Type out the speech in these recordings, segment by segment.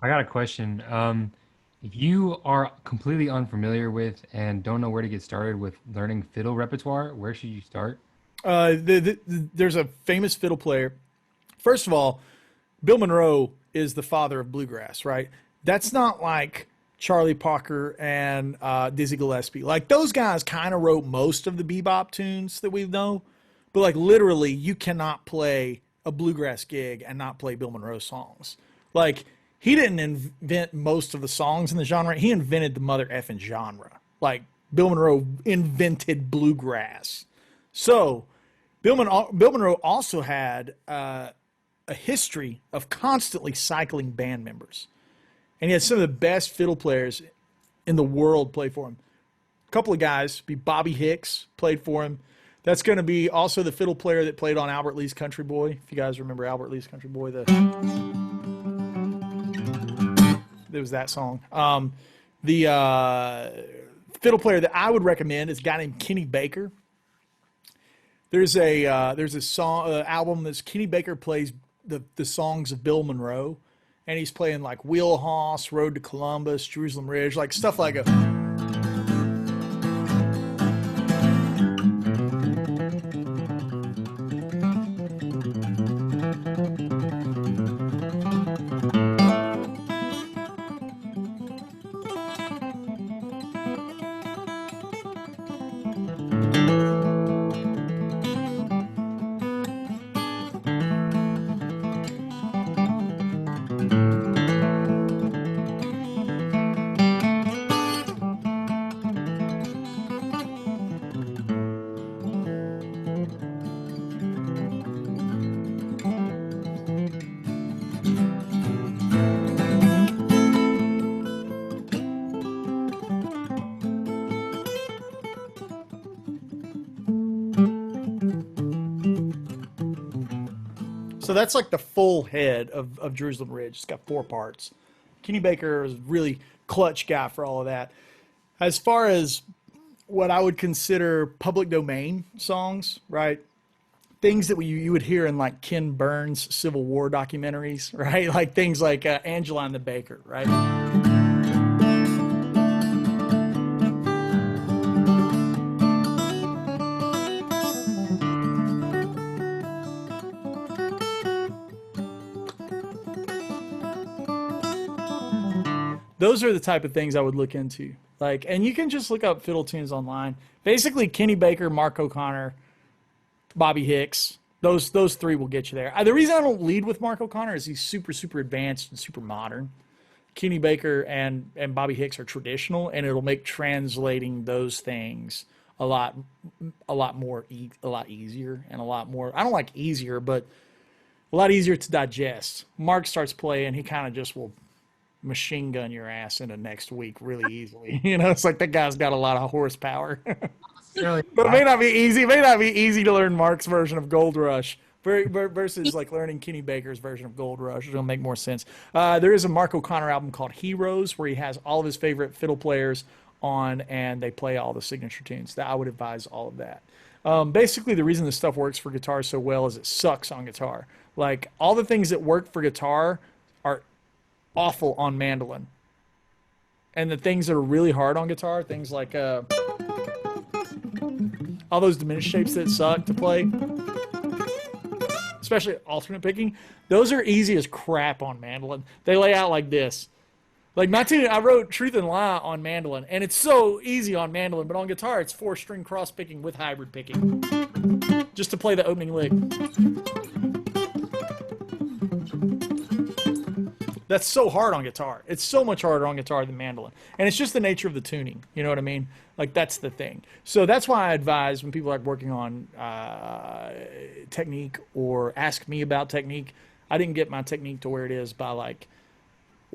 I got a question. If you are completely unfamiliar with and don't know where to get started with learning fiddle repertoire, where should you start? There's a famous fiddle player. First of all, Bill Monroe is the father of bluegrass, right? That's not like Charlie Parker and Dizzy Gillespie. Like those guys kind of wrote most of the bebop tunes that we know, but like literally, you cannot play a bluegrass gig and not play Bill Monroe songs. Like he didn't invent most of the songs in the genre; he invented the mother effing genre. Like Bill Monroe invented bluegrass. So Bill Monroe also had a history of constantly cycling band members. And he had some of the best fiddle players in the world play for him. A couple of guys, be Bobby Hicks, played for him. That's going to be also the fiddle player that played on Albert Lee's Country Boy. If you guys remember Albert Lee's Country Boy, there was that song. The fiddle player that I would recommend is a guy named Kenny Baker. There's a song album that's Kenny Baker plays the songs of Bill Monroe, and he's playing like Wheelhouse, Road to Columbus, Jerusalem Ridge, like stuff like a. So that's like the full head of Jerusalem Ridge. It's got four parts. Kenny Baker is a really clutch guy for all of that. As far as what I would consider public domain songs, right? Things that you would hear in like Ken Burns Civil War documentaries, right? Like things like Angela and the Baker, right? Those are the type of things I would look into. Like, and you can just look up fiddle tunes online. Basically, Kenny Baker, Mark O'Connor, Bobby Hicks. Those three will get you there. The reason I don't lead with Mark O'Connor is he's super advanced and super modern. Kenny Baker and Bobby Hicks are traditional, and it'll make translating those things a lot a lot easier and a lot more. I don't like easier, but a lot easier to digest. Mark starts playing, he kind of just will machine gun your ass into next week really easily. You know, it's like that guy's got a lot of horsepower. Necessarily, But it I may not be easy. It may not be easy to learn Mark's version of Gold Rush versus like learning Kenny Baker's version of Gold Rush. It'll make more sense. There is a Mark O'Connor album called Heroes where he has all of his favorite fiddle players on and they play all the signature tunes. That I would advise all of that. Basically, the reason this stuff works for guitar so well is it sucks on guitar. Like all the things that work for guitar are awful on mandolin, and the things that are really hard on guitar, things like all those diminished shapes that suck to play, especially alternate picking, those are easy as crap on mandolin. They lay out like this. Like I wrote Truth and Lie on mandolin, and it's so easy on mandolin, but on guitar it's four string cross picking with hybrid picking, just to play the opening lick. That's so hard on guitar. It's so much harder on guitar than mandolin. And it's just the nature of the tuning. You know what I mean? Like, that's the thing. So that's why I advise when people are working on technique or ask me about technique, I didn't get my technique to where it is by, like,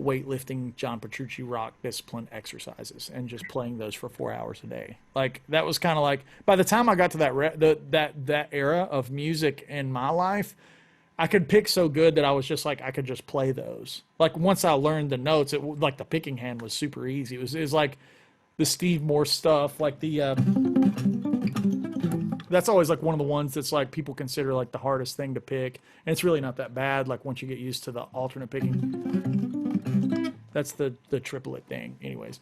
weightlifting John Petrucci rock discipline exercises and just playing those for 4 hours a day. Like, that was kind of like, by the time I got to that era of music in my life, I could pick so good that I was just like I could just play those. Like once I learned the notes, like the picking hand was super easy. It was like the Steve Morse stuff, like the that's always like one of the ones that's like people consider like the hardest thing to pick, and it's really not that bad. Like once you get used to the alternate picking. That's the triplet thing. Anyways,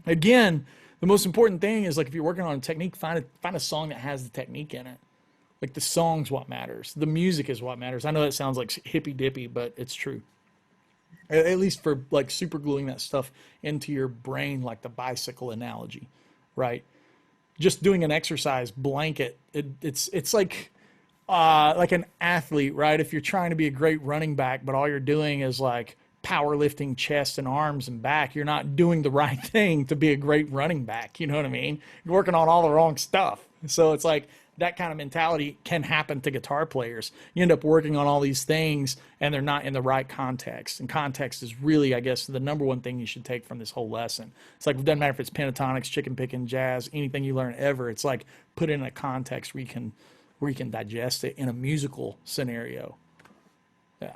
again, the most important thing is like if you're working on a technique, find a song that has the technique in it. Like the song's what matters. The music is what matters. I know that sounds like hippy dippy, but it's true. At least for like super gluing that stuff into your brain, like the bicycle analogy, right? Just doing an exercise blanket. It's like an athlete, right? If you're trying to be a great running back, but all you're doing is like powerlifting chest and arms and back, you're not doing the right thing to be a great running back. You know what I mean? You're working on all the wrong stuff. So it's like that kind of mentality can happen to guitar players. You end up working on all these things and they're not in the right context. And context is really, I guess, the number one thing you should take from this whole lesson. It's like, it doesn't matter if it's pentatonics, chicken picking, jazz, anything you learn ever. It's like put it in a context where you can digest it in a musical scenario. Yeah.